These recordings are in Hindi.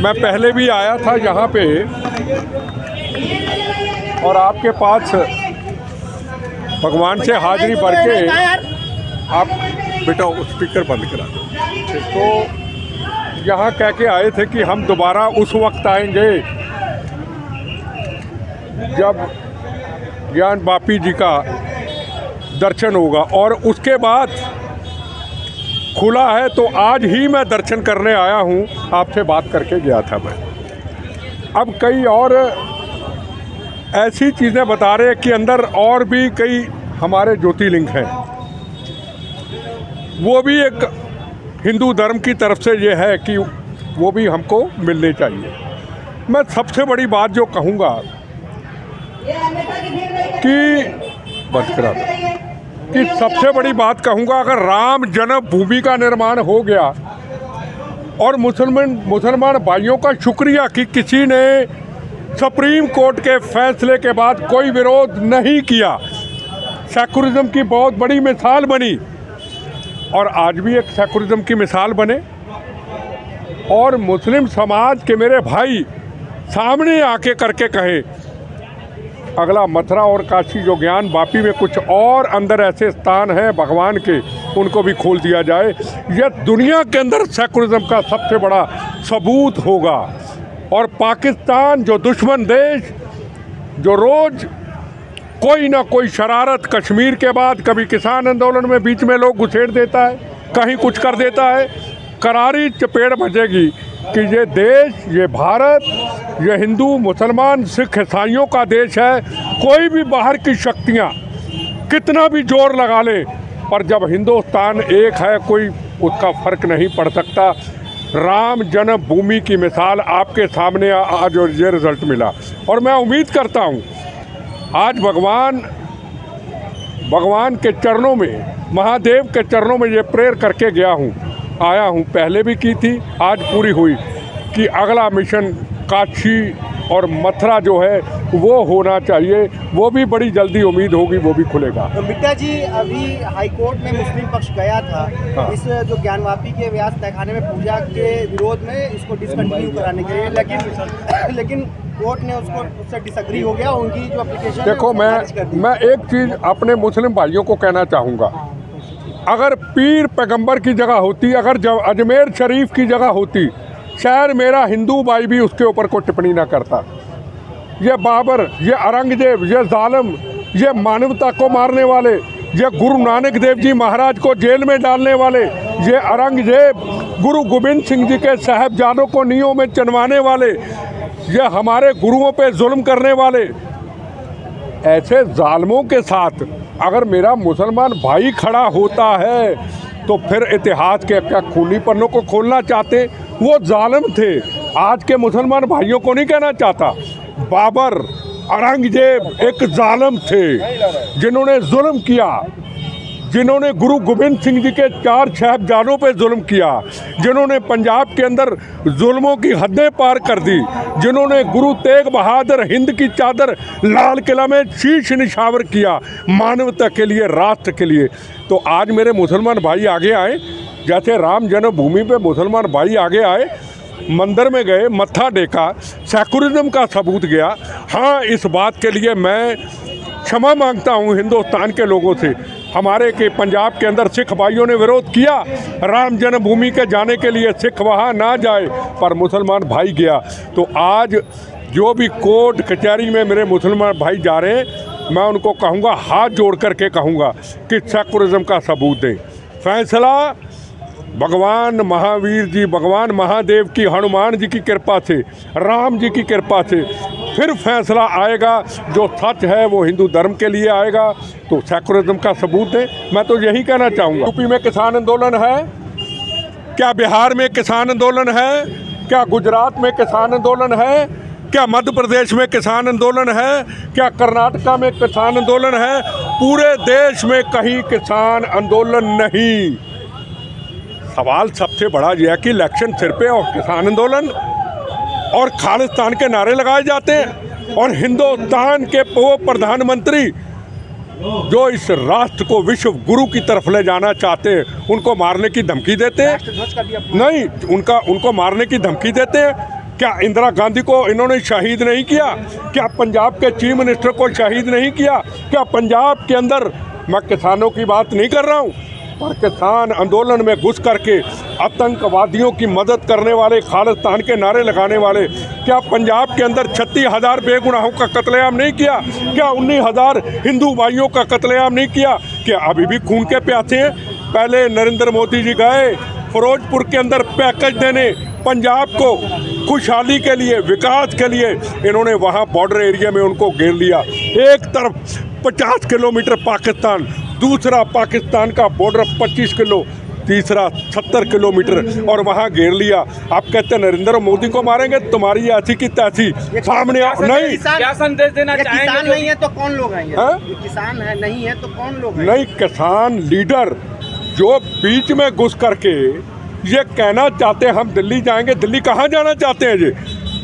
मैं पहले भी आया था यहाँ पे और आपके पास भगवान से हाजिरी भर के आप बेटा स्पीकर बंद करा दो। तो यहाँ कह के आए थे कि हम दोबारा उस वक्त आएंगे जब ज्ञान वापी जी का दर्शन होगा, और उसके बाद खुला है। तो आज ही मैं दर्शन करने आया हूँ, आपसे बात करके गया था मैं। अब कई और ऐसी चीज़ें बता रहे हैं कि अंदर और भी कई हमारे ज्योतिर्लिंग हैं, वो भी एक हिंदू धर्म की तरफ से ये है कि वो भी हमको मिलने चाहिए। मैं सबसे बड़ी बात जो कहूँगा कि सबसे बड़ी बात कहूँगा, अगर राम जन्मभूमि का निर्माण हो गया और मुसलमान भाइयों का शुक्रिया कि किसी ने सुप्रीम कोर्ट के फैसले के बाद कोई विरोध नहीं किया, सेकुलरिज्म की बहुत बड़ी मिसाल बनी, और आज भी एक सेकुलरिज्म की मिसाल बने। और मुस्लिम समाज के मेरे भाई सामने आके करके कहे अगला मथुरा और काशी जो ज्ञान वापी में कुछ और अंदर ऐसे स्थान हैं भगवान के, उनको भी खोल दिया जाए। यह दुनिया के अंदर सेकुलरिज्म का सबसे बड़ा सबूत होगा। और पाकिस्तान जो दुश्मन देश, जो रोज़ कोई ना कोई शरारत, कश्मीर के बाद कभी किसान आंदोलन में बीच में लोग घुसेड़ देता है, कहीं कुछ कर देता है, करारी चपेट बजेगी कि ये देश, ये भारत, ये हिंदू मुसलमान सिख ईसाइयों का देश है। कोई भी बाहर की शक्तियाँ कितना भी जोर लगा ले, पर जब हिंदुस्तान एक है, कोई उसका फ़र्क नहीं पड़ सकता। राम जन्मभूमि की मिसाल आपके सामने आज और ये रिज़ल्ट मिला, और मैं उम्मीद करता हूँ आज भगवान के चरणों में, महादेव के चरणों में ये प्रेयर करके आया हूँ, पहले भी की थी, आज पूरी हुई कि अगला मिशन काशी और मथुरा जो है वो होना चाहिए। वो भी बड़ी जल्दी उम्मीद होगी वो भी खुलेगा। तो मिट्टा जी, अभी हाई कोर्ट में मुस्लिम पक्ष गया था इस जो ज्ञानवापी के व्यास तहखाने में पूजा के विरोध में इसको डिसकंटिन्यू कराने के लिए, लेकिन कोर्ट ने उससे डिसएग्री हो गया। उनकी जो एप्लीकेशन, देखो, मैं एक चीज़ अपने मुस्लिम भाइयों को कहना चाहूँगा, अगर पीर पैगंबर की जगह होती, अगर जब अजमेर शरीफ की जगह होती, शायद मेरा हिंदू भाई भी उसके ऊपर कोई टिप्पणी ना करता। ये बाबर, ये औरंगजेब, ये जालिम, ये मानवता को मारने वाले, ये गुरु नानक देव जी महाराज को जेल में डालने वाले, ये औरंगजेब गुरु गोविंद सिंह जी के साहबजादों को नींव में चनवाने वाले, ये हमारे गुरुओं पे जुल्म करने वाले, ऐसे जालिमों के साथ अगर मेरा मुसलमान भाई खड़ा होता है तो फिर इतिहास के क्या खूनी पन्नों को खोलना चाहते? वो जालिम थे, आज के मुसलमान भाइयों को नहीं कहना चाहता। बाबर, औरंगजेब एक जालिम थे जिन्होंने जुल्म किया, जिन्होंने गुरु गोविंद सिंह जी के 4 साहिबजादों पे जुल्म किया, जिन्होंने पंजाब के अंदर जुल्मों की हदें पार कर दी, जिन्होंने गुरु तेग बहादुर हिंद की चादर लाल किला में शीश निछावर किया मानवता के लिए, राष्ट्र के लिए। तो आज मेरे मुसलमान भाई आगे आए, जैसे राम जन्मभूमि पे मुसलमान भाई आगे आए, मंदिर में गए, मत्था टेका, सेकुलरिज्म का सबूत गया। हाँ, इस बात के लिए मैं क्षमा मांगता हूँ हिंदुस्तान के लोगों से। हमारे के पंजाब के अंदर सिख भाइयों ने विरोध किया राम जन्मभूमि के जाने के लिए, सिख वहाँ ना जाए, पर मुसलमान भाई गया। तो आज जो भी कोर्ट कचहरी में मेरे मुसलमान भाई जा रहे हैं, मैं उनको कहूँगा, हाथ जोड़ करके कहूँगा कि सेकुलरिज्म का सबूत दें। फैसला भगवान महावीर जी, भगवान महादेव की, हनुमान जी की कृपा से, राम जी की कृपा से फिर फैसला आएगा। जो सच है वो हिंदू धर्म के लिए आएगा। तो सेकुलरिज्म का सबूत है। मैं तो यही कहना चाहूँगा। यूपी में किसान आंदोलन है क्या? बिहार में किसान आंदोलन है क्या? गुजरात में किसान आंदोलन है क्या? मध्य प्रदेश में किसान आंदोलन है क्या? कर्नाटका में किसान आंदोलन है? पूरे देश में कहीं किसान आंदोलन नहीं। सवाल सबसे बड़ा यह है कि इलेक्शन सिर पे और किसान आंदोलन और खालिस्तान के नारे लगाए जाते हैं, और हिंदुस्तान के वो प्रधानमंत्री जो इस राष्ट्र को विश्व गुरु की तरफ ले जाना चाहते हैं, उनको मारने की धमकी देते हैं। नहीं, उनको मारने की धमकी देते हैं। क्या इंदिरा गांधी को इन्होंने शहीद नहीं किया? क्या पंजाब के चीफ मिनिस्टर को शहीद नहीं किया? क्या पंजाब के अंदर, मैं किसानों की बात नहीं कर रहा हूँ, पर किसान आंदोलन में घुस करके आतंकवादियों की मदद करने वाले, खालिस्तान के नारे लगाने वाले, क्या पंजाब के अंदर 36,000 बेगुनाहों का कत्लेआम नहीं किया? क्या 19,000 हिंदू भाइयों का कत्लेआम नहीं किया? क्या अभी भी खून के प्यासे हैं? पहले नरेंद्र मोदी जी गए फिरोजपुर के अंदर पैकेज देने पंजाब को, खुशहाली के लिए, विकास के लिए। इन्होंने वहाँ बॉर्डर एरिया में उनको घेर लिया। एक तरफ 50 किलोमीटर पाकिस्तान, दूसरा पाकिस्तान का बॉर्डर 25 किलो, तीसरा 70 किलोमीटर, और वहाँ घेर लिया। आप कहते हैं नरेंद्र मोदी को मारेंगे, तुम्हारी ऐसी की तैसी सामने नहीं। क्या संदेश देना चाहेंगे? किसान नहीं है तो कौन लोग आएंगे? किसान है नहीं है तो कौन लोग आएंगे? नहीं, किसान लीडर जो बीच में घुस करके ये कहना चाहते हैं हम दिल्ली जाएंगे। दिल्ली कहाँ जाना चाहते हैं जी?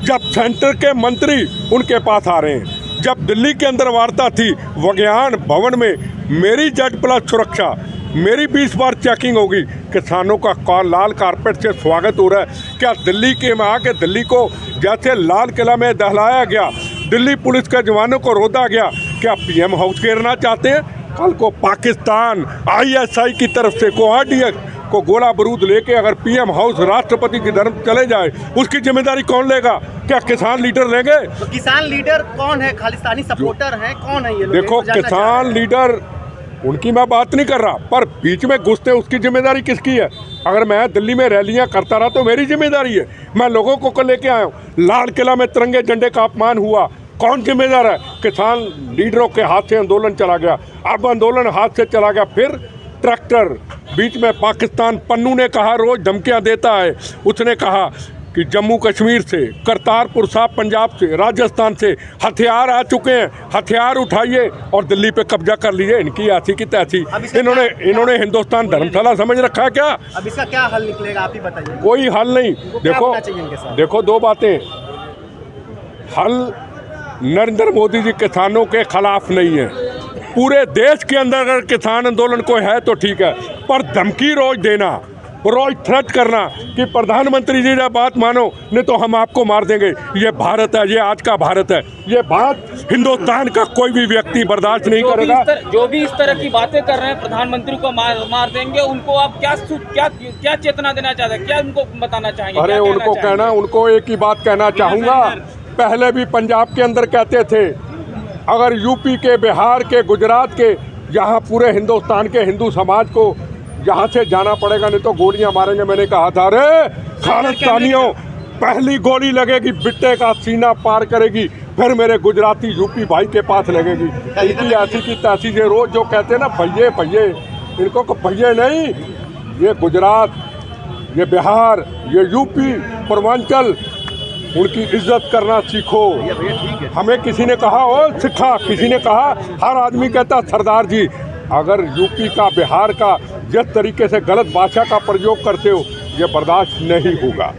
जब सेंटर के मंत्री उनके पास आ रहे हैं, जब दिल्ली के अंदर वार्ता थी विज्ञान भवन में, मेरी Z+ सुरक्षा, मेरी 20 बार चेकिंग होगी, किसानों का लाल कारपेट से स्वागत हो रहा है। क्या दिल्ली के में आके दिल्ली को जैसे लाल किला में दहलाया गया, दिल्ली पुलिस के जवानों को रोदा गया, क्या PM हाउस घेरना चाहते हैं? कल को पाकिस्तान ISI की तरफ से को RDX को गोला बारूद लेके अगर PM हाउस राष्ट्रपति की तरफ चले जाए, उसकी जिम्मेदारी कौन लेगा? क्या किसान लीडर लेंगे? तो किसान लीडर कौन है? खालिस्तानी सपोर्टर हैं? कौन है ये लोग? देखो, किसान लीडर उनकी मैं बात नहीं कर रहा, पर बीच में घुसते उसकी जिम्मेदारी किसकी है? अगर मैं दिल्ली में रैलियां करता रहा तो मेरी जिम्मेदारी है। मैं लोगों को कल लेके आया हूँ, लाल किला में तिरंगे झंडे का अपमान हुआ, कौन जिम्मेदार है? किसान लीडरों के हाथ से आंदोलन चला गया। अब आंदोलन हाथ से चला गया, फिर ट्रैक्टर बीच में पाकिस्तान, पन्नू ने कहा रोज धमकियां देता है, उसने कहा कि जम्मू कश्मीर से, करतारपुर साहब पंजाब से, राजस्थान से हथियार आ चुके हैं, हथियार उठाइए और दिल्ली पे कब्जा कर लीजिए। इनकी ऐसी की तैसी। इन्होंने हिंदुस्तान धर्मशाला समझ रखा है क्या? अब इसका क्या हल निकलेगा, आप ही बताइए। कोई हल नहीं। देखो दो बातें, हल नरेंद्र मोदी जी किसानों के खिलाफ नहीं है। पूरे देश के अंदर अगर किसान आंदोलन कोई है तो ठीक है, पर धमकी रोज देना, रोज थ्रेट करना कि प्रधानमंत्री जी जब बात मानो नहीं तो हम आपको मार देंगे, ये भारत है, ये आज का भारत है। ये बात हिंदुस्तान का कोई भी व्यक्ति बर्दाश्त नहीं करेगा। जो भी इस तरह की बातें कर रहे हैं, प्रधानमंत्री को मार देंगे, उनको आप क्या चेतना देना चाहते हैं? क्या उनको बताना चाहेंगे? अरे उनको कहना, उनको एक ही बात कहना चाहूँगा, पहले भी पंजाब के अंदर कहते थे, अगर यूपी के, बिहार के, गुजरात के, यहाँ पूरे हिंदुस्तान के हिंदू समाज को यहाँ से जाना पड़ेगा, नहीं तो गोलियां मारेंगे। मैंने कहा था, अरे खालिस्तानियों, पहली गोली लगेगी बिट्टे का सीना पार करेगी, फिर मेरे गुजराती यूपी भाई के पास लगेगी। इनकी ऐसी की तैसी ये रोज जो कहते हैं ना भैये भैये, इनको भैये नहीं, ये गुजरात, ये बिहार, ये यूपी, पूर्वांचल, उनकी इज्जत करना सीखो। हमें किसी ने कहा हो सिखा, किसी ने कहा, हर आदमी कहता सरदार जी। अगर यूपी का, बिहार का जिस तरीके से गलत भाषा का प्रयोग करते हो, ये बर्दाश्त नहीं होगा।